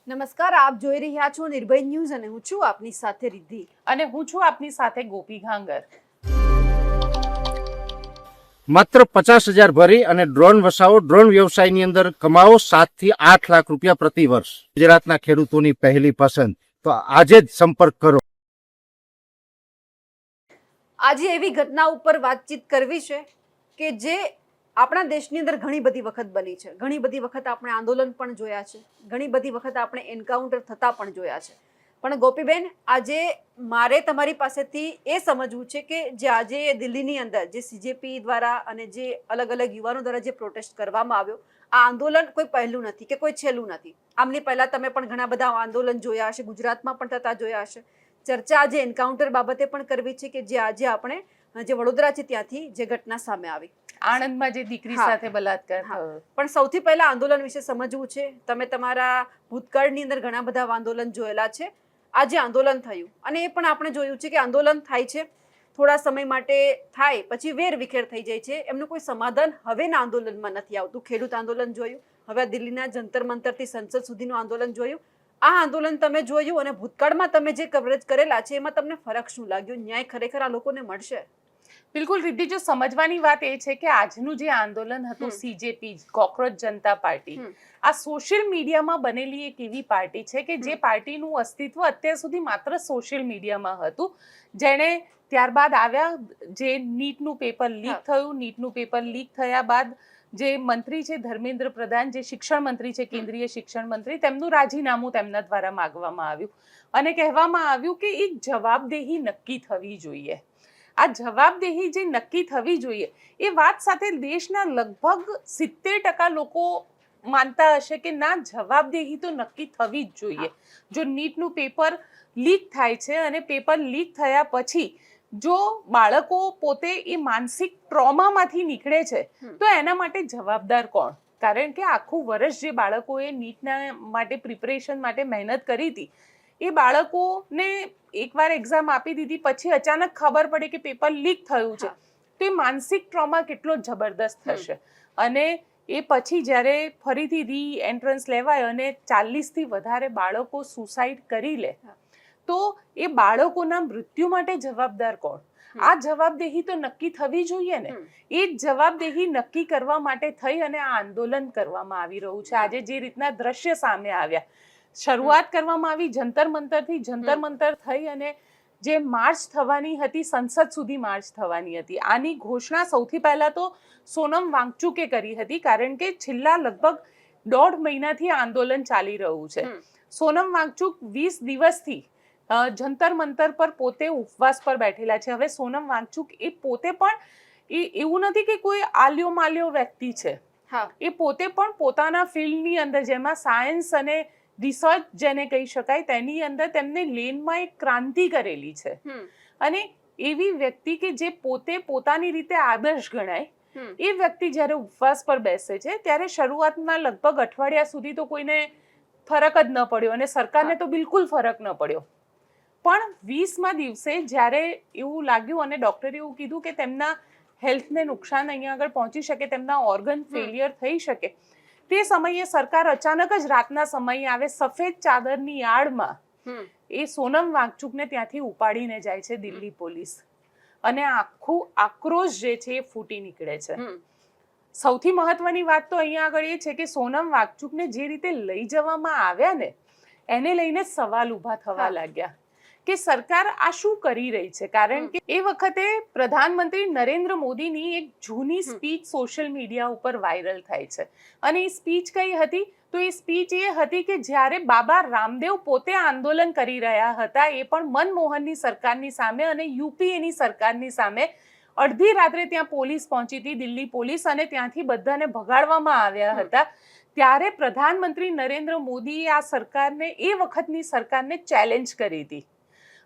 નમસ્કાર, આપ જોઈ રહ્યા છો નિર્ભય ન્યૂઝ અને હું છું આપની સાથે રિદ્ધિ અને હું છું આપની સાથે ગોપી ઘાંગર। માત્ર 50,000 ભરી અને ડ્રોન વસાવો, ડ્રોન વ્યવસાયની અંદર કમાવો 7 થી 8 લાખ રૂપિયા પ્રતિ વર્ષ। ગુજરાતના ખેડૂતોની પહેલી પસંદ, તો આજે જ સંપર્ક કરો। આજે એવી ઘટના ઉપર વાતચીત કરવી છે કે જે આપણા દેશની અંદર ઘણી બધી વખત બની છે, ઘણી બધી વખત આપણે આંદોલન પણ જોયા છે, ઘણી બધી વખત આપણે એન્કાઉન્ટર થતા પણ જોયા છે। પણ ગોપીબેન, આજે મારે તમારી પાસેથી એ સમજવું છે કે જે આજે દિલ્હીની અંદર જે સીજેપી દ્વારા અને જે અલગ અલગ યુવાનો દ્વારા જે પ્રોટેસ્ટ કરવામાં આવ્યો, આ આંદોલન કોઈ પહેલું નથી કે કોઈ છેલ્લું નથી। આમની પહેલા તમે પણ ઘણા બધા આંદોલન જોયા હશે, ગુજરાતમાં પણ થતા જોયા હશે। ચર્ચા આજે એન્કાઉન્ટર બાબતે પણ કરવી છે કે જે આજે આપણે જે વડોદરા છે ત્યાંથી જે ઘટના સામે આવી, આણંદમાં જે દીકરી સાથે બલાત્કાર થયો। પણ સૌથી પહેલા આંદોલન વિશે સમજવું છે। તમે તમારા ભૂતકાળની અંદર ઘણા બધા આંદોલન જોયેલા છે। આજે આંદોલન થયું અને એ પણ આપણે જોયું છે કે આંદોલન થાય છે, થોડા સમય માટે થાય, પછી વેર વિખેર થઈ જાય છે, એમનું કોઈ સમાધાન હવેના આંદોલનમાં નથી આવતું। ખેડૂત આંદોલન જોયું, હવે દિલ્હીના જંતર મંતરથી સંસદ સુધીનું આંદોલન જોયું। આ આંદોલન તમે જોયું અને ભૂતકાળમાં તમે જે કવરેજ કરેલા છે એમાં તમને ફરક શું લાગ્યો? ન્યાય ખરેખર આ લોકોને મળશે? બિલકુલ રિદ્ધિ, જો સમજવાની વાત એ છે કે આજનું જે આંદોલન હતું સીજેપી, કોકરોચ જનતા પાર્ટી, આ સોશિયલ મીડિયામાં બનેલી એક એવી પાર્ટી છે કે જે પાર્ટીનું અસ્તિત્વ અત્યાર સુધી માત્ર સોશિયલ મીડિયામાં હતું। જેણે ત્યારબાદ આવ્યા, જે નીટનું પેપર લીક થયું, નીટનું પેપર લીક થયા બાદ જે મંત્રી છે ધર્મેન્દ્ર પ્રધાન, જે શિક્ષણ મંત્રી છે, કેન્દ્રીય શિક્ષણ મંત્રી, તેમનું રાજીનામું તેમના દ્વારા માંગવામાં આવ્યું અને કહેવામાં આવ્યું કે એક જવાબદેહી નક્કી થવી જોઈએ। આ જવાબદેહી જે નક્કી થવી જોઈએ એ વાત સાથે દેશના લગભગ 70% લોકો માનતા હશે કે ના, જવાબદેહી તો નક્કી થવી જ જોઈએ। જો નીટનું પેપર લીક થાય છે અને પેપર લીક થયા પછી જો બાળકો પોતે એ માનસિક ટ્રોમામાંથી નીકળે છે તો એના માટે જવાબદાર કોણ? કારણ કે આખું વર્ષ જે બાળકોએ નીટના માટે પ્રિપરેશન માટે મહેનત કરી હતી, એ બાળકોને એકવાર એક્ઝામ આપી દીધી પછી અચાનક ખબર પડે કે પેપર લીક થયું છે, તો એ માનસિક ટ્રોમા કેટલો જબરદસ્ત થશે। અને એ પછી જ્યારે ફરીથી રી એન્ટ્રન્સ લેવાય અને 40થી વધારે બાળકો સુસાઇડ કરી લે, તો એ બાળકોના મૃત્યુ માટે જવાબદાર કોણ? આ જવાબદેહી તો નક્કી થવી જોઈએ ને। એ જ જવાબદેહી નક્કી કરવા માટે થઈ અને આ આંદોલન કરવામાં આવી રહ્યું છે। આજે જે રીતના દ્રશ્ય સામે આવ્યા, શરૂઆત કરવામાં આવી જંતર મંતરથી, જંતર મંતર થઈ અને જે માર્ચ થવાની હતી, સંસદ સુધી માર્ચ થવાની હતી, આની ઘોષણા સૌથી પહેલા તો સોનમ વાંગચુકે કરી હતી, કારણ કે છેલ્લા લગભગ 1.5 મહિનાથી આંદોલન ચાલી રહ્યું છે। સોનમ વાંગચુક 20 દિવસથી જંતર મંતર પર પોતે ઉપવાસ પર બેઠેલા છે। હવે સોનમ વાંગચુક એ પોતે પણ એવું નથી કે કોઈ આલ્યો માલ્યો વ્યક્તિ છે, એ પોતે પણ પોતાના ફિલ્ડની અંદર, જેમાં સાયન્સ અને રિસર્ચ જેને કહી શકાય, તેની અંદર તેમને લેનમાં એક ક્રાંતિ કરેલી છે। અને એવી વ્યક્તિ કે જે પોતે પોતાની રીતે આદર્શ ગણાય, એ વ્યક્તિ જ્યારે ઉપવાસ પર બેસે છે ત્યારે શરૂઆતના લગભગ અઠવાડિયા સુધી તો કોઈને ફરક જ ન પડ્યો અને સરકારને તો બિલકુલ ફરક ન પડ્યો। પણ 20મા દિવસે જ્યારે એવું લાગ્યું અને ડોક્ટરે એવું કીધું કે તેમના હેલ્થને નુકસાન અહીંયા આગળ પહોંચી શકે, તેમના ઓર્ગન ફેલિયર થઈ શકે, તે સમયે સરકાર અચાનક જ રાતના સમયે આવે, સફેદ ચાદરની આડમાં એ સોનમ વાંગચુકને ત્યાંથી ઉપાડીને જાય છે દિલ્હી પોલીસ, અને આખું આક્રોશ જે છે એ ફૂટી નીકળે છે। સૌથી મહત્વની વાત તો અહીંયા આગળ એ છે કે સોનમ વાંગચુકને જે રીતે લઈ જવામાં આવ્યા ને, એને લઈને સવાલ ઊભા થવા લાગ્યા કે સરકાર આ શું કરી રહી છે। કારણ કે એ વખતે પ્રધાનમંત્રી નરેન્દ્ર મોદીની એક જૂની સ્પીચ સોશિયલ મીડિયા ઉપર વાયરલ થાય છે, અને એ સ્પીચ કઈ હતી? તો એ સ્પીચ એ હતી કે જ્યારે બાબા રામદેવ પોતે આંદોલન કરી રહ્યા હતા, એ પણ મનમોહનની સરકારની સામે અને યુપીએની સરકારની સામે, અડધી રાત્રે ત્યાં પોલીસ પહોંચી હતી, દિલ્હી પોલીસ, અને ત્યાંથી બધાને ભગાડવામાં આવ્યા હતા, ત્યારે પ્રધાનમંત્રી નરેન્દ્ર મોદીએ આ સરકારને, એ વખતની સરકારને ચેલેન્જ કરી હતી,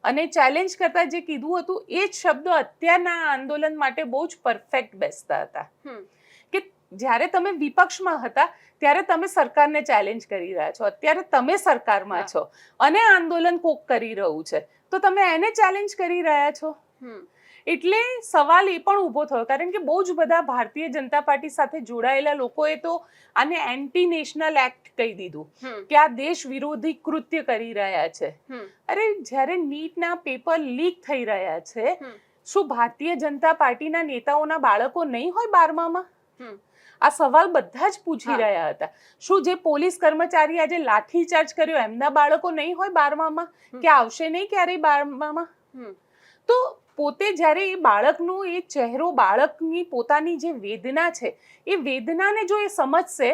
અને ચેલેન્જ કરતા જે કીધું હતું એ જ શબ્દો અત્યારના આંદોલન માટે બહુ જ પરફેક્ટ બેસતા હતા કે જ્યારે તમે વિપક્ષમાં હતા ત્યારે તમે સરકારને ચેલેન્જ કરી રહ્યા છો, અત્યારે તમે સરકારમાં છો અને આંદોલન કોક કરી રહ્યું છે તો તમે એને ચેલેન્જ કરી રહ્યા છો। એટલે સવાલ એ પણ ઊભો થયો, કારણ કે બહુ જ બધા ભારતીય જનતા પાર્ટી સાથે જોડાયેલા લોકોએ તો આને એન્ટી નેશનલ એક્ટ કહી દીધું કે આ દેશ વિરોધી કૃત્ય કરી રહ્યા છે. અરે જ્યારે નીટના પેપર લીક થઈ રહ્યા છે, શું ભારતીય જનતા પાર્ટીના નેતાઓના બાળકો નહીં હોય 12મામાં? આ સવાલ બધા જ પૂછી રહ્યા હતા. શું જે પોલીસ કર્મચારી આજે લાઠીચાર્જ કર્યો એમના બાળકો નહીં હોય 12મામાં, કે આવશે નહીં ક્યારેય 12મામાં? તો પોતે જ્યારે એ બાળકનું એ ચહેરો, બાળકની પોતાની જે વેદના છે, એ વેદનાને જો એ સમજશે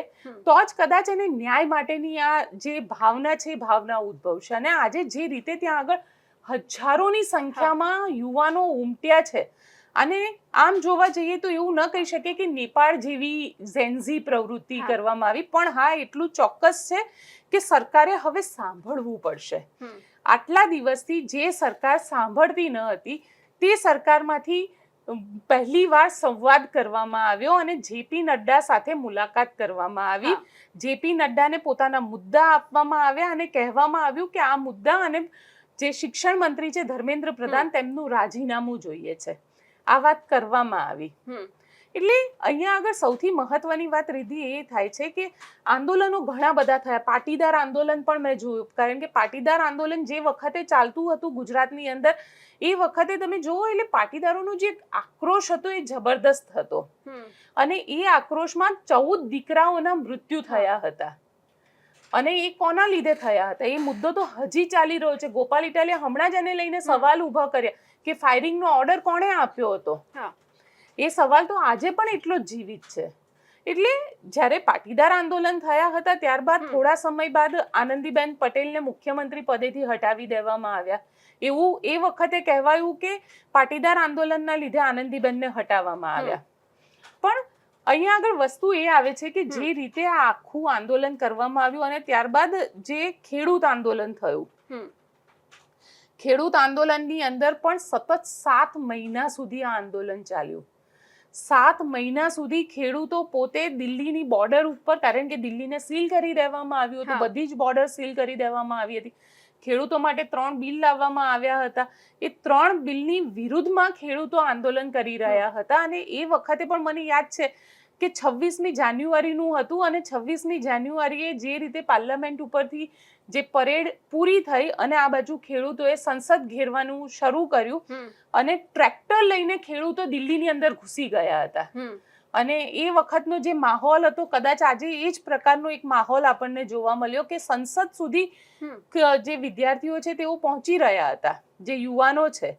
તો જ કદાચ એને ન્યાય માટેની આ જે ભાવના છે એ ભાવના ઉદ્ભવશે. અને આજે જે રીતે ત્યાં આગળ હજારોની સંખ્યામાં યુવાનો ઉમટ્યા છે, અને આમ જોવા જઈએ તો એવું ન કહી શકે કે નેપાળ જેવી ઝેન્ઝી પ્રવૃત્તિ કરવામાં આવી, પણ હા એટલું ચોક્કસ છે કે સરકારે હવે સાંભળવું પડશે. આટલા દિવસથી જે સરકાર સાંભળતી ન હતી તે સરકારમાંથી પહેલીવાર સંવાદ કરવામાં આવ્યો અને જેપી નડ્ડા સાથે મુલાકાત કરવામાં આવી. જેપી નડ્ડાને પોતાના મુદ્દા આપવામાં આવ્યા અને કહેવામાં આવ્યું કે આ મુદ્દા અને જે શિક્ષણ મંત્રી છે ધર્મેન્દ્ર પ્રધાન, તેમનું રાજીનામું જોઈએ છે. આ વાત કરવામાં આવી. એટલે અહીંયા આગળ સૌથી મહત્વની વાત રીધી એ થાય છે કે આંદોલનો ઘણા બધા થયા. પાટીદાર આંદોલન પણ મેં જોયું, કારણ કે પાટીદાર આંદોલન જે વખતે ચાલતું હતું ગુજરાતની અંદર, એ વખતે તમે જુઓ એટલે પાટીદારોનો જે આક્રોશ હતો એ જબરદસ્ત હતો. અને એ આક્રોશમાં 14 દીકરાઓના મૃત્યુ થયા હતા. અને એ કોના લીધે થયા હતા એ મુદ્દો તો હજી ચાલી રહ્યો છે. ગોપાલ ઇટાલિયા હમણાં જ એને લઈને સવાલ ઉભા કર્યા કે ફાયરિંગનો ઓર્ડર કોણે આપ્યો હતો. એ સવાલ તો આજે પણ એટલો જ જીવિત છે. એટલે જ્યારે પાટીદાર આંદોલન થયા હતા ત્યારબાદ થોડા સમય બાદ આનંદીબેન પટેલને મુખ્યમંત્રી પદેથી હટાવી દેવામાં આવ્યા. એવું એ વખતે કહેવાયું કે પાટીદાર આંદોલનના લીધે આનંદીબેનને હટાવવામાં આવ્યા. પણ અહીંયા આગળ વસ્તુ એ આવે છે કે જે રીતે આ આખું આંદોલન કરવામાં આવ્યું અને ત્યારબાદ જે ખેડૂત આંદોલન થયું, ખેડૂત આંદોલનની અંદર પણ સતત 7 મહિના સુધી આ આંદોલન ચાલ્યું. 7 મહિના સુધી ખેડૂતો પોતે દિલ્હીની બોર્ડર ઉપર, કારણ કે દિલ્હીને સીલ કરી દેવામાં આવ્યું હતું, બધી જ બોર્ડર સીલ કરી દેવામાં આવી હતી. ખેડૂતો માટે 3 બિલ લાવવામાં આવ્યા હતા. એ 3 બિલની વિરુદ્ધમાં ખેડૂતો આંદોલન કરી રહ્યા હતા. અને એ વખતે પણ મને યાદ છે કે 26મી જાન્યુઆરીનું હતું અને 26મી જાન્યુઆરીએ જે રીતે પાર્લામેન્ટ ઉપરથી જે પરેડ પૂરી થઈ અને આ બાજુ ખેડૂતોએ સંસદ ઘેરવાનું શરૂ કર્યું અને ટ્રેક્ટર લઈને ખેડૂતો દિલ્હીની અંદર ઘૂસી ગયા હતા. અને એ વખતનો જે માહોલ હતો, કદાચ આજે એ જ પ્રકારનો એક માહોલ આપણને જોવા મળ્યો કે સંસદ સુધી જે વિદ્યાર્થીઓ છે તેઓ પહોંચી રહ્યા હતા, જે યુવાનો છે.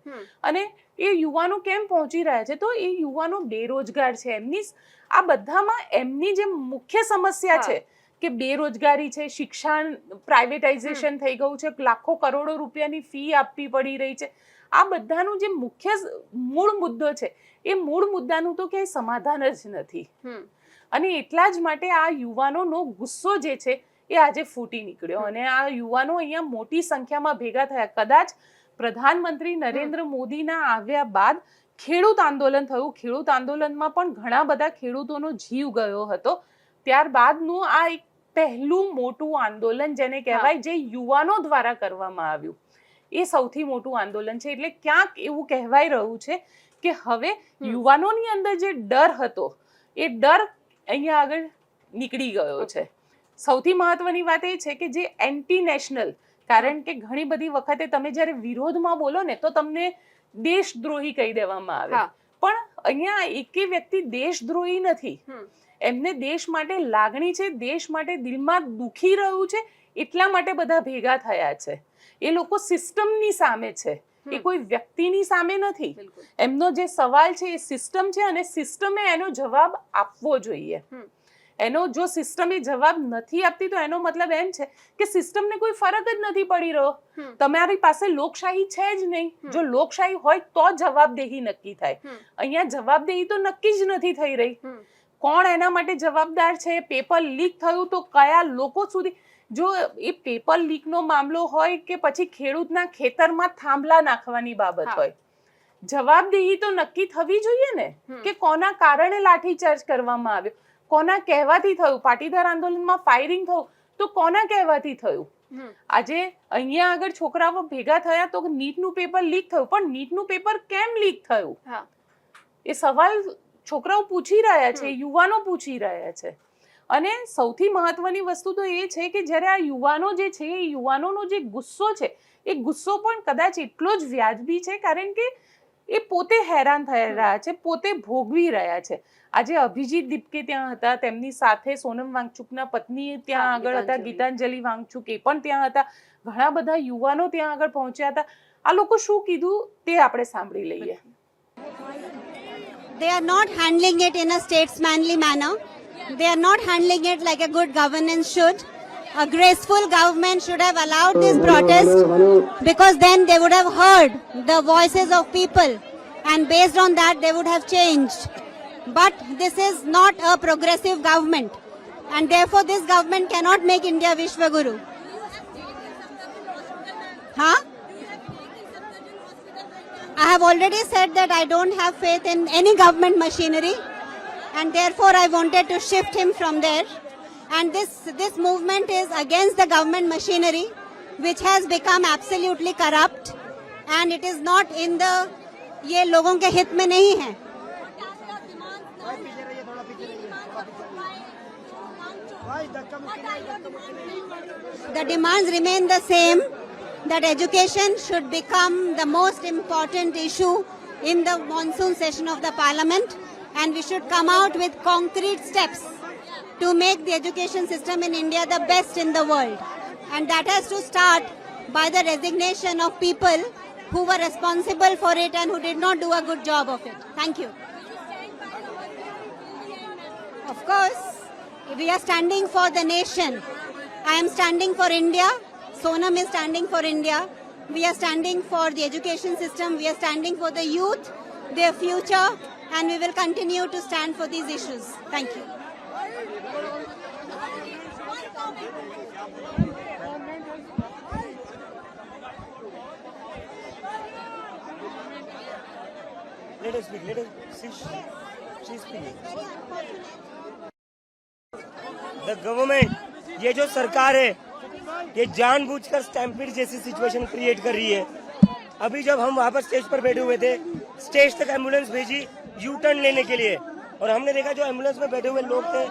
અને એ યુવાનો કેમ પહોંચી રહ્યા છે? તો એ યુવાનો બેરોજગાર છે. એમની આ બધામાં એમની જે મુખ્ય સમસ્યા છે કે બેરોજગારી છે, શિક્ષણ પ્રાઇવેટાઇઝેશન થઈ ગયું છે, લાખો કરોડો રૂપિયાની ફી આપવી પડી રહી છે. આ બધાનું જે મુખ્ય મૂળ મુદ્દો છે એ મૂળ મુદ્દાનું તો ક્યાંય સમાધાન જ નથી. અને એટલા જ માટે આ યુવાનોનો ગુસ્સો જે છે એ આજે ફૂટી નીકળ્યો અને આ યુવાનો અહીંયા મોટી સંખ્યામાં ભેગા થયા. કદાચ પ્રધાનમંત્રી નરેન્દ્ર મોદીના આવ્યા બાદ ખેડૂત આંદોલન થયું. ખેડૂત આંદોલનમાં પણ ઘણા બધા ખેડૂતોનો જીવ ગયો હતો. ત્યારબાદનું આ એક પહેલું મોટું આંદોલન જેને કહેવાય, જે યુવાનો દ્વારા કરવામાં આવ્યું, એ સૌથી મોટું આંદોલન છે. એટલે ક્યાંક એવું કહેવાય રહ્યું છે કે હવે યુવાનોની અંદર જે ડર હતો એ ડર અહીંયા આગળ નીકળી ગયો છે. સૌથી મહત્વની વાત એ છે કે જે એન્ટી નેશનલ, કારણ કે ઘણી બધી વખતે તમે જ્યારે વિરોધમાં બોલો ને તો તમને દેશદ્રોહી કહી દેવામાં આવે, પણ અહીંયા એકે વ્યક્તિ દેશદ્રોહી નથી. એમને દેશ માટે લાગણી છે, દેશ માટે દિલમાં દુખી રહ્યું છે, એટલા માટે બધા ભેગા થયા છે. એ લોકો સિસ્ટમની સામે છે, એ કોઈ વ્યક્તિની સામે નથી. એમનો જે સવાલ છે એ સિસ્ટમ છે અને સિસ્ટમે એનો જવાબ આપવો જોઈએ. એનો જો સિસ્ટમ એ જવાબ નથી આપતી તો એનો મતલબ એમ છે કે સિસ્ટમને કોઈ ફરક જ નથી પડી રહ્યો. તમારી પાસે લોકશાહી છે જ નહીં. જો લોકશાહી હોય તો જવાબદેહી નક્કી થાય. અહીંયા જવાબદેહી તો નક્કી જ નથી થઈ રહી. કોણ એના માટે જવાબદાર છે? પેપર લીક થયું તો કયા લોકો સુધી? જો એ પેપર લીકનો મામલો હોય કે પછી ખેડૂતના ખેતરમાં થાંભલા નાખવાની બાબત હોય, જવાબદેહી તો નક્કી થવી જોઈએ ને કે કોના કારણે લાઠીચાર્જ કરવામાં આવ્યો, કોના કહેવાથી થયું. પાટીદાર આંદોલનમાં ફાયરિંગ થયું તો કોના કહેવાથી થયું? આજે અહીંયા આગળ છોકરાઓ ભેગા થયા તો નીટનું પેપર લીક થયું, પણ નીટનું પેપર કેમ લીક થયું એ સવાલ છોકરાઓ પૂછી રહ્યા છે, યુવાનો પૂછી રહ્યા છે. અને સૌથી મહત્વની વસ્તુ તો એ છે કે જ્યારે આ યુવાનો જે છે એ યુવાનોનો જે ગુસ્સો છે એ ગુસ્સો પણ કદાચ એટલો જ વ્યાજબી છે, કારણ કે એ પોતે હેરાન થઈ રહ્યા છે, પોતે ભોગવી રહ્યા છે. આજે અભિજીત દીપકે ત્યાં હતા, તેમની સાથે સોનમ વાંગચુકના પત્ની ત્યાં આગળ હતા, ગીતાંજલિ વાંગચુક એ પણ ત્યાં હતા, ઘણા બધા યુવાનો ત્યાં આગળ પહોંચ્યા હતા. આ લોકો શું કીધું તે આપણે સાંભળી લઈએ. They are not handling it in a statesmanly manner. They are not handling it like a good governance should. A graceful government should have allowed this protest, because then they would have heard the voices of people, and based on that they would have changed. But this is not a progressive government, and therefore this government cannot make India Vishwaguru. Huh? I have already said that I don't have faith in any government machinery, and therefore I wanted to shift him from there. And this movement is against the government machinery, which has become absolutely corrupt, and it is not in the ये लोगों के हित में नहीं है. The demands remain the same, that education should become the most important issue in the monsoon session of the parliament, and we should come out with concrete steps to make the education system in India the best in the world. And that has to start by the resignation of people who were responsible for it and who did not do a good job of it. Thank you. Of course, we are standing for the nation. I am standing for India. Sonam is standing for India. We are standing for the education system. We are standing for the youth, their future, and we will continue to stand for these issues. Thank you. Let us speak. Let us see. She's speaking. The government, ये जो सरकार है, ये जानबूझकर stampede जैसी situation create कर रही है. अभी जब हम वहाँ पर स्टेज पर बैठे हुए थे, स्टेज तक एम्बुलेंस भेजी यू टर्न लेने के लिए, और हमने देखा जो एम्बुलेंस में बैठे हुए लोग थे,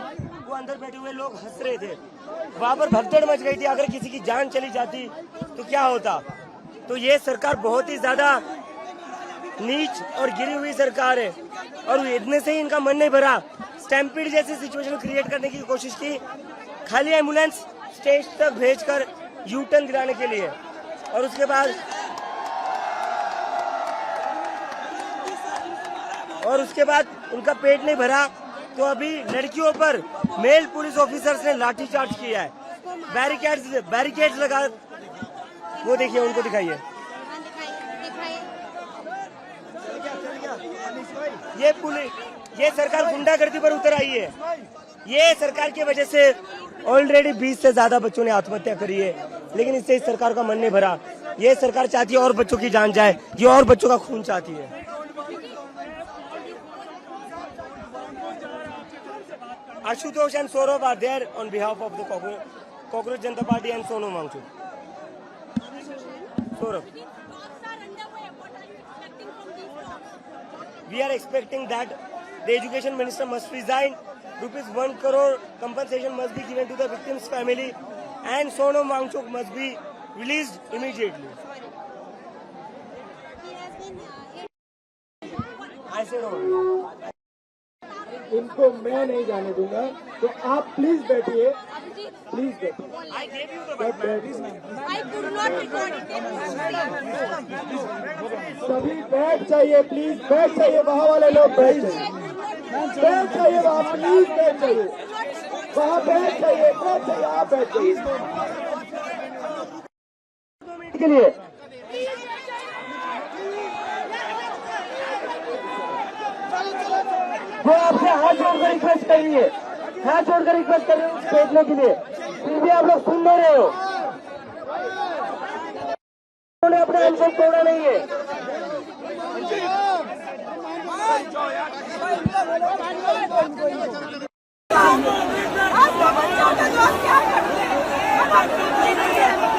वो अंदर बैठे हुए लोग हंस रहे थे. वहाँ पर भगदड़ मच गई थी. अगर किसी की जान चली जाती तो क्या होता. तो ये सरकार बहुत ही ज्यादा नीच और गिरी हुई सरकार है, और इतने से ही इनका मन नहीं भरा. स्टैम्पीड जैसी सिचुएशन क्रिएट करने की कोशिश की, खाली एम्बुलेंस स्टेज तक भेजकर यू टर्न दिलाने के लिए, और उसके बाद उनका पेट नहीं भरा तो अभी लड़कियों पर मेल पुलिस ऑफिसर्स ने लाठीचार्ज किया है. बैरिकेड्स लगा, वो देखिए, उनको दिखाइए. ये सरकार गुंडागर्दी पर उतर आई है. ये सरकार की वजह से ऑलरेडी 20 से ज्यादा बच्चों ने आत्महत्या करी है, लेकिन इससे इस सरकार का मन नहीं भरा. ये सरकार चाहती है और बच्चों की जान जाए, ये और बच्चों का खून चाहती है. Ashutosh and Saurabh are there on behalf of the Cockroach Janata Party and Sonam Wangchuk. Saurabh. We are expecting that the education minister must resign, ₹1 crore compensation must be given to the victim's family, and Sonam Wangchuk must be released immediately. I said no. इनको मैं नहीं जाने दूंगा, तो आप please बैठिए, please बैठिए. सभी बैठ जाइए, प्लीज बैठ जाइए. वहाँ वाले लोग बैठ जाइए, बैठ जाइए वहाँ, प्लीज बैठ जाइए वहाँ, बैठ जाइए, आप बैठ जाइए के लिए. वो आपसे हाथ जोड़कर रिक्वेस्ट करेंगे, हाथ जोड़कर रिक्वेस्ट कर रहे हैं बैठने के लिए, फिर भी आप लोग सुन नहीं रहे हो. उन्होंने अपना आंसर तोड़ा नहीं है. आप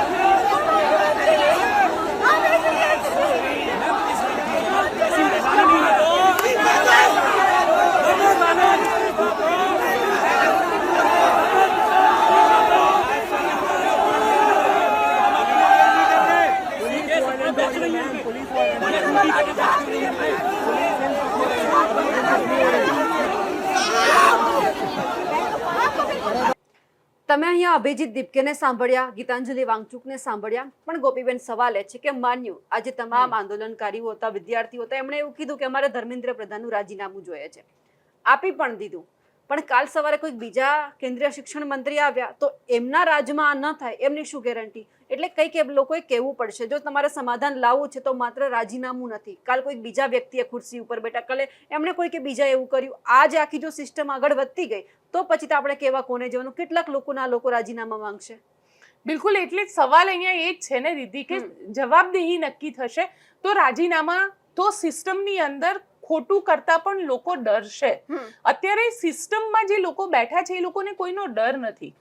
તમે અહીંયા અભિજીત દીપકેને સાંભળ્યા, ગીતાંજલિ વાંગચુકને સાંભળ્યા, પણ ગોપીબેન સવાલ એ છે કે માન્યું આજે તમામ આંદોલનકારીઓ હતા, વિદ્યાર્થીઓ હતા, એમણે એવું કીધું કે અમારે ધર્મેન્દ્ર પ્રધાનનું રાજીનામું જોઈએ છે, આપી પણ દીધું, પણ કાલ સવારે કોઈક બીજા કેન્દ્રીય શિક્ષણ મંત્રી આવ્યા તો એમના રાજમાં ન થાય એમની શું ગેરંટી? એટલે કંઈક એ લોકોએ કહેવું પડશે, જો તમારે સમાધાન લાવવું છે તો માત્ર રાજીનામું નથી, કાલ કોઈક બીજા વ્યક્તિએ ખુરશી ઉપર બેઠા, કાલે એમણે કોઈકે બીજા એવું કર્યું, આજે આખી જો સિસ્ટમ આગળ વધતી ગઈ તો પછી તો આપણે કહેવા કોને જવાનું? કેટલાક લોકો રાજીનામા માંગશે? બિલકુલ, એટલે સવાલ અહીંયા એ જ છે ને દીદી કે જવાબદેહી નક્કી થશે તો રાજીનામા તો સિસ્ટમની અંદર ખોટું કરતા પણ લોકો ડરશે. અત્યારે સિસ્ટમમાં જે લોકો બેઠા છે એ લોકોને કોઈનો ડર નથી.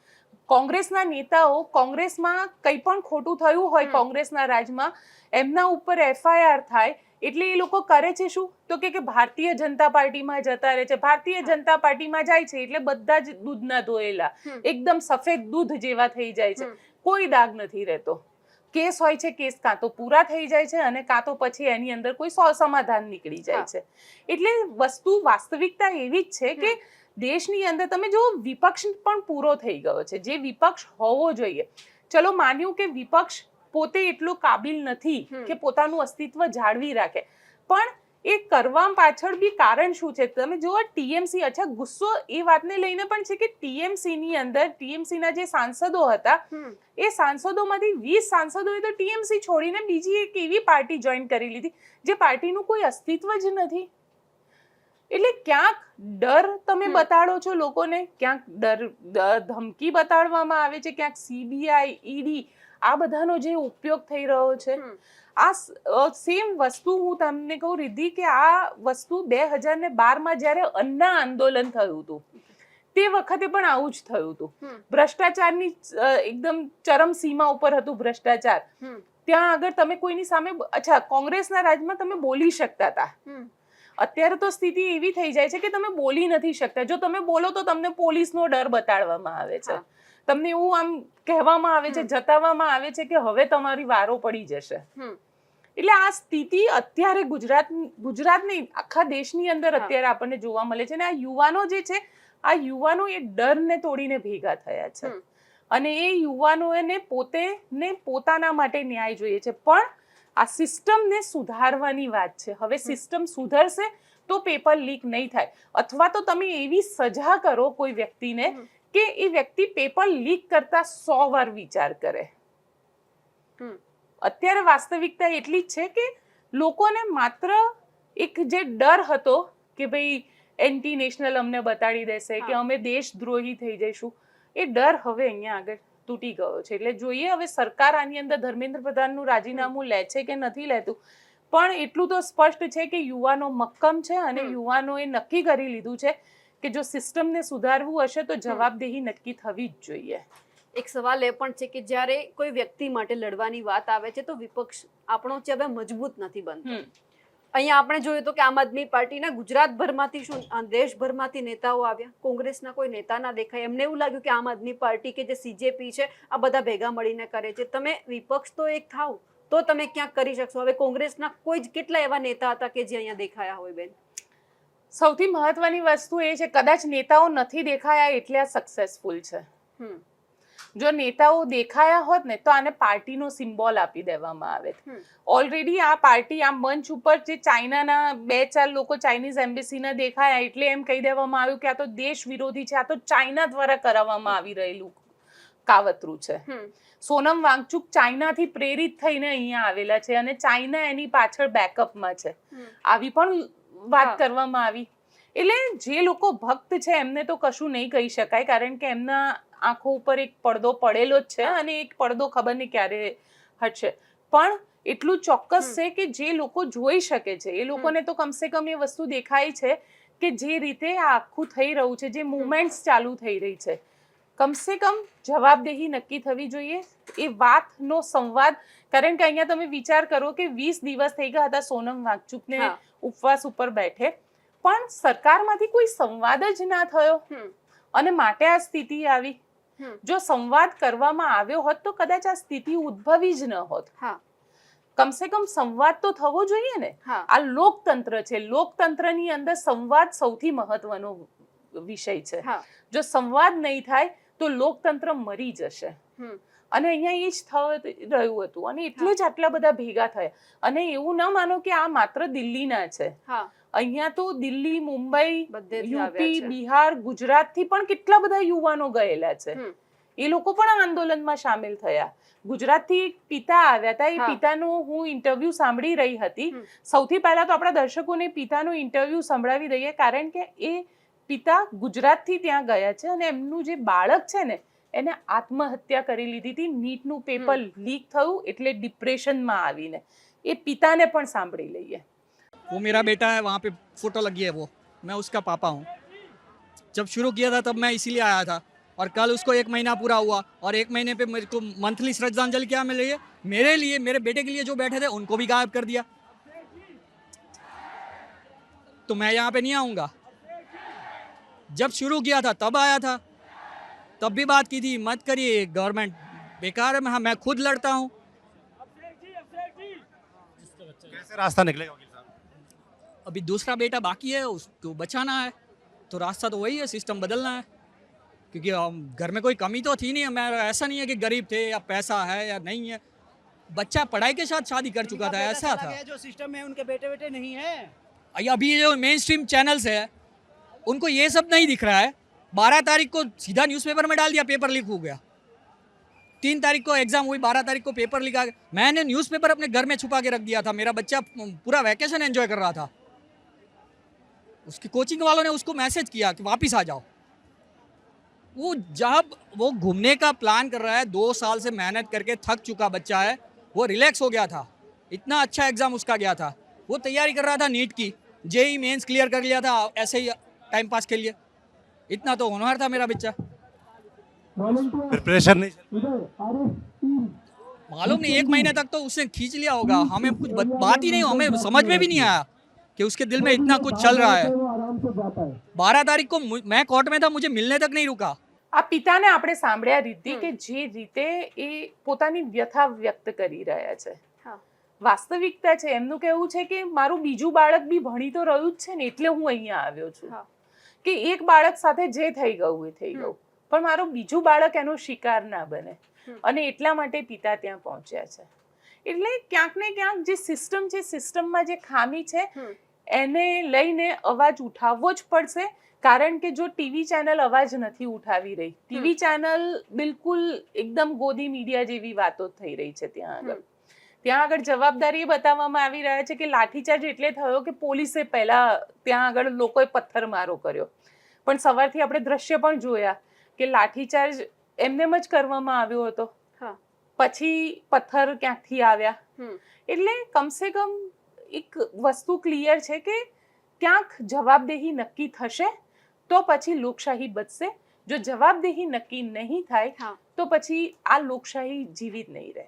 કોંગ્રેસના નેતાઓ કોંગ્રેસમાં કંઈ પણ ખોટું થયું હોય કોંગ્રેસના રાજમાં એમના ઉપર FIR થાય એટલે એ લોકો કરે છે શું? તો કે ભારતીય જનતા પાર્ટીમાં જતા રહે છે. ભારતીય જનતા પાર્ટીમાં જાય છે એટલે બધા જ દૂધના ધોયેલા, એકદમ સફેદ દૂધ જેવા થઈ જાય છે, કોઈ દાગ નથી રહેતો. કેસ હોય છે, કેસ કાં તો પૂરા થઈ જાય છે અને કાં તો પછી એની અંદર કોઈ સમાધાન નીકળી જાય છે. એટલે વાસ્તવિકતા એવી જ છે કે દેશની અંદર તમે જો વિપક્ષ પણ પૂરો થઈ ગયો છે, જે વિપક્ષ હોવો જોઈએ. ચલો માન્યું કે વિપક્ષ પોતે એટલો કાબિલ નથી કે પોતાનું અસ્તિત્વ જાળવી રાખે, પણ એ કરવા પાછળ બી કારણ શું છે? તમે જુઓ TMC, અચ્છા ગુસ્સો એ વાતને લઈને પણ છે કે TMC ની અંદર TMC ના જે સાંસદો હતા એ સાંસદોમાંથી 20 સાંસદોએ તો TMC છોડીને બીજી એક એવી પાર્ટી જોઈન કરી લીધી જે પાર્ટીનું કોઈ અસ્તિત્વ જ નથી. એટલે ક્યાંક ડર તમે બતાડો છો લોકોને, ક્યાંક ધમકી બતાડવામાં આવે છે, ક્યાંક CBI, ED આ બધાનો જે ઉપયોગ થઈ રહ્યો છે. આ સેમ વસ્તુ હું તમને કહું રિદ્ધિ કે આ વસ્તુ 2012માં જ્યારે અન્ના આંદોલન થયું હતું તે વખતે પણ આવું જ થયું હતું. ભ્રષ્ટાચારની એકદમ ચરમ સીમા ઉપર હતું ભ્રષ્ટાચાર. ત્યાં આગળ તમે કોઈની સામે, અચ્છા કોંગ્રેસના રાજમાં તમે બોલી શકતા હતા, અત્યારે તો સ્થિતિ એવી થઈ જાય છે કે તમે બોલી નથી શકતા. જો તમે બોલો તો તમને પોલીસનો ડર બતાડવામાં આવે છે, તમને એવું આમ કહેવામાં આવે છે, જતાવવામાં આવે છે કે હવે તમારી વારો પડી જશે. એટલે આ સ્થિતિ અત્યારે ગુજરાત નહીં આખા દેશની અંદર અત્યારે આપણને જોવા મળે છે. અને આ યુવાનો જે છે, આ યુવાનો એ ડરને તોડીને ભેગા થયા છે અને એ યુવાનોને પોતાના માટે ન્યાય જોઈએ છે. પણ આ સિસ્ટમને સુધારવાની વાત છે. હવે સિસ્ટમ સુધરશે તો પેપર લીક નહીં થાય, અથવા તો તમે એવી સજા કરો કોઈ વ્યક્તિને કે એ વ્યક્તિ પેપર લીક કરતા 100 વાર વિચાર કરે. અત્યારે વાસ્તવિકતા એટલી જ છે કે લોકોને માત્ર એક જે ડર હતો કે ભાઈ એન્ટી નેશનલ અમને બતાડી દેશે કે અમે દેશદ્રોહી થઈ જઈશું, એ ડર હવે અહીંયા આગળ તૂટી ગયો છે. એટલે જોઈએ હવે સરકાર આની અંદર ધર્મેન્દ્ર પ્રધાનનું રાજીનામું લે છે કે નથી લેતું, પણ એટલું તો સ્પષ્ટ છે કે યુવાનો મક્કમ છે અને યુવાનોએ નક્કી કરી લીધું છે કે જો સિસ્ટમને સુધારવું હશે તો જવાબદેહી નક્કી થવી જ જોઈએ. એક સવાલ એ પણ છે કે જ્યારે કોઈ વ્યક્તિ માટે લડવાની વાત આવે છે તો વિપક્ષ આપણો છે હવે મજબૂત નથી બનતો. અહીંયા આપણે જોયું તો કે આમ આદમી પાર્ટીના ગુજરાતભરમાંથી શું દેશભરમાંથી નેતાઓ આવ્યા, કોંગ્રેસના કોઈ નેતા ના દેખાય. એમને એવું લાગ્યું કે આમ આદમી પાર્ટી કે જે CJP છે આ બધા ભેગા મળીને કરે છે. તમે વિપક્ષ તો એક થાવ તો તમે ક્યાંક કરી શકશો. હવે કોંગ્રેસના કેટલા એવા નેતા હતા કે જે અહીંયા દેખાયા હોય? બેન, સૌથી મહત્વની વસ્તુ એ છે કદાચ નેતાઓ નથી દેખાયા એટલે આ સક્સેસફુલ છે. જો નેતાઓ દેખાયા હોત ને તો આને પાર્ટીનો સિમ્બોલ આપી દેવામાં આવે. ઓલરેડી આ પાર્ટી આ મંચ ઉપર જે ચાઇનાના 2-4 લોકો ચાઇનીઝ એમ્બેસીના દેખાયા એટલે એમ કહી દેવામાં આવ્યું કે આ તો દેશ વિરોધી છે, આ તો ચાઇના દ્વારા કરાવવામાં આવી રહેલું કાવતરું છે. સોનમ વાંગચુક ચાઇનાથી પ્રેરિત થઈને અહીંયા આવેલા છે અને ચાઇના એની પાછળ બેકઅપમાં છે, આવી પણ વાત કરવામાં આવી. એટલે જે લોકો ભક્ત છે એમને તો કશું નહીં કહી શકાય, કારણ કે એમના આંખો ઉપર એક પડદો પડેલો જ છે અને એક પડદો ખબર નહીં ક્યારે હટશે. પણ એટલું ચોક્કસ છે કે જે લોકો જોઈ શકે છે એ લોકોને તો કમસે કમ એ વસ્તુ દેખાય છે કે જે રીતે આ આખું થઈ રહ્યું છે, જે મુવમેન્ટ્સ ચાલુ થઈ રહી છે, કમસે કમ જવાબદેહી નક્કી થવી જોઈએ. એ વાતનો સંવાદ, કારણ કે અહીંયા તમે વિચાર કરો કે 20 દિવસ થઈ ગયા હતા સોનમ વાંગચુકને ઉપવાસ ઉપર બેઠે, પણ સરકારમાંથી કોઈ સંવાદ જ ના થયો અને માટે આ સ્થિતિ આવી. જો સંવાદ કરવામાં આવ્યો હોત તો કદાચ આ સ્થિતિ ઉદ્ભવી જ ન હોત. કમસે કમ સંવાદ તો થવો જોઈએ ને. હા. આ લોકતંત્ર છે, લોકતંત્રની અંદર સંવાદ સૌથી મહત્વનો વિષય છે. હા. જો સંવાદ નહીં થાય તો લોકતંત્ર મરી જશે. હમ. અને અહીંયા એ જ થઈ રહ્યું હતું અને એટલે જ આટલા બધા ભેગા થયા. અને એવું ન માનો કે આ માત્ર દિલ્હીના છે. હા. અહીંયા તો દિલ્હી, મુંબઈ, બધેથી આવ્યા યુપી, છે. બિહાર, ગુજરાતથી પણ કેટલા બધા યુવાનો ગયેલા છે. હમ. એ લોકો પણ આ આંદોલનમાં સામેલ થયા. ગુજરાતથી એક પિતા આવ્યા હતા. એ હા. પિતાનું હું ઇન્ટરવ્યુ સાંભળી રહી હતી. હમ. સૌથી પહેલા તો આપણા દર્શકોને પિતાનું ઇન્ટરવ્યુ સંભળાવી દઈએ, કારણ કે એ પિતા ગુજરાતથી ત્યાં ગયા છે અને એમનું જે બાળક છે ને એને આત્મહત્યા કરી લીધી હતી. નીટનું પેપર લીક થયું એટલે ડિપ્રેશનમાં આવીને. એ પિતાને પણ સાંભળી લઈએ. वो मेरा बेटा है, वहाँ पे फोटो लगी है, वो मैं उसका पापा हूँ. जब शुरू किया था तब मैं इसीलिए आया था और कल उसको 1 महीना पूरा हुआ और 1 महीने पे मेरे को मंथली श्रद्धांजलि क्या मिल रही है मेरे लिए, मेरे बेटे के लिए जो बैठे थे उनको भी गायब कर दिया. तो मैं यहाँ पे नहीं आऊँगा. जब शुरू किया था तब आया था, तब भी बात की थी मत करिए, गवर्नमेंट बेकार है. मैं खुद लड़ता हूँ. कैसे रास्ता निकलेगा वकील साहब? अभी दूसरा बेटा बाकी है, उसको बचाना है. तो रास्ता तो वही है, सिस्टम बदलना है. क्योंकि घर में कोई कमी तो थी नहीं. हमारा ऐसा नहीं है कि गरीब थे या पैसा है या नहीं है. बच्चा पढ़ाई के साथ शादी कर चुका था, ऐसा था. जो सिस्टम में उनके बेटे बेटे नहीं है. अभी ये जो मेन स्ट्रीम चैनल्स है उनको ये सब नहीं दिख रहा है. 12 तारीख को सीधा न्यूज़पेपर में डाल दिया, पेपर लीक हो गया. 3 तारीख को एग्जाम हुई, 12 तारीख को पेपर लीक आ गया. मैंने न्यूज़पेपर अपने घर में छुपा के रख दिया था. मेरा बच्चा पूरा वैकेशन एंजॉय कर रहा था. उसकी कोचिंग वालों ने उसको मैसेज किया कि वापस आ जाओ. वो जब वो घूमने का प्लान कर रहा है, 2 साल से मेहनत करके थक चुका बच्चा है, वो रिलैक्स हो गया था. इतना अच्छा एग्जाम उसका गया था. वो तैयारी कर रहा था नीट की, जेई मेंस क्लियर कर लिया था ऐसे ही टाइम पास के लिए. इतना तो होनहार था मेरा बच्चा. फिर प्रेशर नहीं मालूम नहीं 1 महीने तक तो उसने खींच लिया होगा. हमें कुछ बात ही नहीं, हमें समझ में भी नहीं आया कि उसके दिल में इतना कुछ चल रहा है. 12 तारीख को मैं कोर्ट में था, मुझे मिलने तक नहीं रुका. આ પિતાને આપણે સાંભળ્યા રીતિ કે જે રીતે એ પોતાની વ્યથા વ્યક્ત કરી રહ્યા છે. હા. વાસ્તવિકતા છે. એમનું કહેવું છે કે મારું બીજું બાળક બી ભણી તો રહ્યું જ છે ને, એટલે હું અહીંયા આવ્યો છું. હા. કે એક બાળક સાથે જે થઈ ગયું એ થઈ ગયું, પણ મારું બીજું બાળક એનો શિકાર ના બને. અને એટલા માટે પિતા ત્યાં પહોંચ્યા છે. એટલે ક્યાંક ને ક્યાંક જે સિસ્ટમ છે, સિસ્ટમમાં જે ખામી છે એને લઈને અવાજ ઉઠાવવો જ પડશે. કારણ કે જો ટીવી ચેનલ અવાજ નથી ઉઠાવી રહી, ટીવી ચેનલ બિલકુલ એકદમ ગોદી મીડિયા જેવી વાતો થઈ રહી છે ત્યાં આગળ. ત્યાં આગળ જવાબદારી એ બતાવવામાં આવી રહ્યા છે કે લાઠીચાર્જ એટલે થયો કે પોલીસે પહેલા ત્યાં આગળ લોકોએ પથ્થરમારો કર્યો. પણ સવારથી આપણે દ્રશ્ય પણ જોયા કે લાઠીચાર્જ એમનેમ જ કરવામાં આવ્યો હતો. પછી પથ્થર ક્યાંકથી આવ્યા. એટલે કમસે કમ એક વસ્તુ ક્લિયર છે કે ક્યાંક જવાબદેહી નક્કી થશે તો પછી લોકશાહી બચશે. જો જવાબદેહી નક્કી નહીં થાય તો પછી આ લોકશાહી જીવિત નહીં રહે.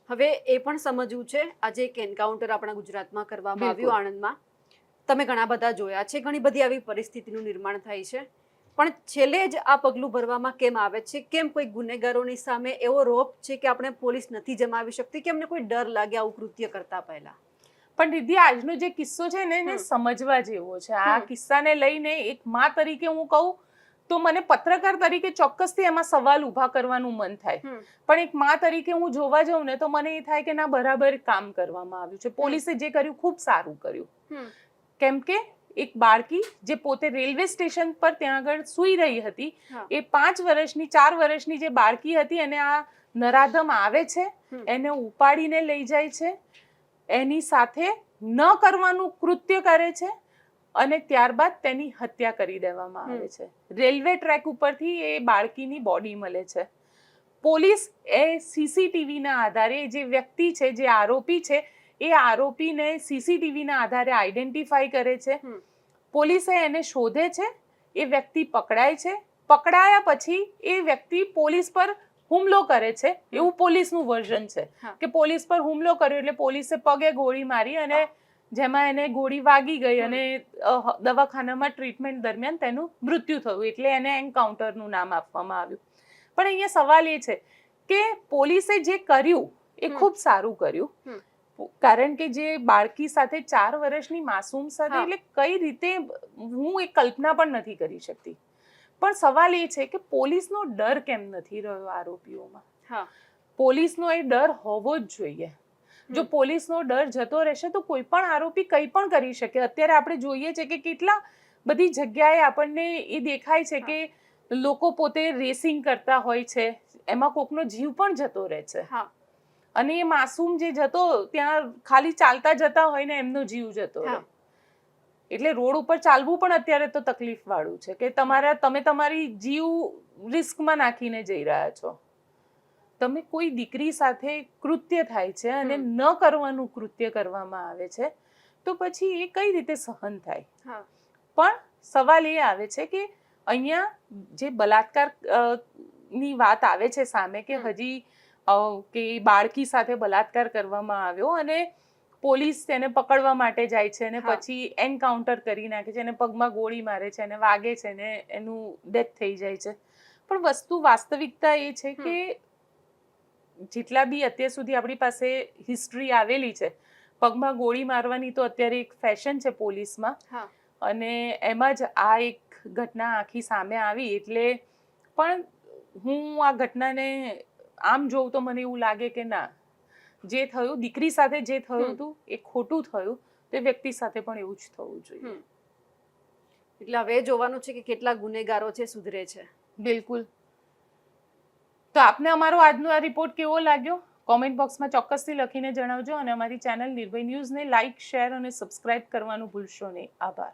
હવે એ પણ સમજવું છે, આજે એક એન્કાઉન્ટર આપણા ગુજરાતમાં કરવામાં આવ્યું આણંદમાં. તમે ઘણા બધા જોયા છે, ઘણી બધી આવી પરિસ્થિતિનું નિર્માણ થાય છે, પણ છેલ્લે જ આ પગલું ભરવામાં કેમ આવે છે? કેમ કોઈ ગુનેગારોની સામે એવો રોપ છે કે આપણે પોલીસ નથી જમાવી શકતી, કે અમને કોઈ ડર લાગે આવું કૃત્ય કરતા પહેલા? પણ દીદી, આજનો જે કિસ્સો છે ને એને સમજવા જેવો છે. આ કિસ્સાને લઈને એક માં તરીકે હું કહું તો મને પત્રકાર તરીકે ચોક્કસથી એમાં સવાલ ઊભા કરવાનું મન થાય. પણ એક માં તરીકે હું જોવા જાઉં ને તો મને એ થાય કે ના, બરાબર કામ કરવામાં આવ્યું છે. પોલીસે જે કર્યું ખૂબ સારું કર્યું. કેમ કે એક બાળકી જે પોતે રેલવે સ્ટેશન પર ત્યાં આગળ સૂઈ રહી હતી, એ 5 વર્ષની 4 વર્ષની જે બાળકી હતી એને આ નરાધમ આવે છે, એને ઉપાડીને લઈ જાય છે, એની સાથે ન કરવાનું કૃત્ય કરે છે અને ત્યારબાદ તેની હત્યા કરી દેવામાં આવે છે. રેલવે ટ્રેક ઉપરથી એ બાળકીની બોડી મળે છે. પોલીસ એ સીસીટીવીના આધારે જે વ્યક્તિ છે, જે આરોપી છે, એ આરોપીને સીસીટીવીના આધારે આઈડેન્ટિફાઈ કરે છે. પોલીસે એને શોધે છે, એ વ્યક્તિ પકડાય છે. પકડાયા પછી એ વ્યક્તિ પોલીસ પર હુમલો કરે છે, એવું પોલીસનું વર્ઝન છે કે પોલીસ પર હુમલો કર્યો એટલે પોલીસે પગે ગોળી મારી અને જેમાં એને ગોળી વાગી ગઈ અને દવાખાનામાં ટ્રીટમેન્ટ દરમિયાન તેનું મૃત્યુ થયું, એટલે એને એન્કાઉન્ટરનું નામ આપવામાં આવ્યું. પણ અહીંયા સવાલ એ છે કે પોલીસે જે કર્યું એ ખૂબ સારું કર્યું. કારણ કે જે બાળકી સાથે 4 વર્ષની માસૂમ સાથે હા. એટલે કઈ રીતે હું એ કલ્પના પણ નથી કરી શકતી. પણ સવાલ એ છે કે પોલીસનો ડર કેમ નથી રહ્યો આરોપીઓમાં? હા. પોલીસનો એ ડર હોવો જ જોઈએ. જો પોલીસનો ડર જતો રહેશે તો કોઈ પણ આરોપી કંઈ પણ કરી શકે. અત્યારે આપણે જોઈએ છે કે કેટલા બધી જગ્યાએ આપણને એ દેખાય છે કે લોકો પોતે રેસિંગ કરતા હોય છે, એમાં કોકનો જીવ પણ જતો રહે છે. હા. અને એ માસૂમ જે જતો ત્યાં ખાલી ચાલતા જતા હોય ને એમનો જીવ જતો રહે. હા. એટલે રોડ ઉપર ચાલવું પણ અત્યારે તો તકલીફ વાળું છે કે તમે તમારી જીવ રિસ્કમાં નાખીને જઈ રહ્યા છો. તમે કોઈ દીકરી સાથે કૃત્ય થાય છે અને ન કરવાનું કૃત્ય કરવામાં આવે છે તો પછી એ કઈ રીતે સહન થાય? હા. પણ સવાલ એ આવે છે કે અહીંયા જે બલાત્કાર ની વાત આવે છે સામે કે હજી કે બાળકી સાથે બલાત્કાર કરવામાં આવ્યો અને પોલીસ તેને પકડવા માટે જાય છે અને હા. પછી એન્કાઉન્ટર કરી નાખે છે અને પગમાં ગોળી મારે છે અને વાગે છે ને એનું ડેથ થઈ જાય છે. પણ વાસ્તવિકતા એ છે કે જેટલા બી અત્યાર સુધી આપણી પાસે હિસ્ટ્રી આવેલી છે, પગમાં ગોળી મારવાની તો અત્યારે એક ફેશન છે પોલીસમાં. હા. અને એમાં જ આ એક ઘટના આખી સામે આવી એટલે પણ હું આ ઘટનાને આમ જોઉં તો મને એવું લાગે કે ના, જે થયું દીકરી સાથે જે થયું હતું એ ખોટું થયું, તે વ્યક્તિ સાથે પણ એવું જ થવું જોઈએ. એટલે હવે જોવાનું છે કે કેટલા ગુનેગારો છે સુધરે છે. બિલકુલ. તો આપને અમારો આજનો આ રિપોર્ટ કેવો લાગ્યો? કોમેન્ટ બોક્સમાં ચોક્કસથી લખીને જણાવજો અને અમારી ચેનલ નિર્ભય ન્યૂઝને લાઇક, શેર અને સબસ્ક્રાઇબ કરવાનું ભૂલશો નહીં. આભાર.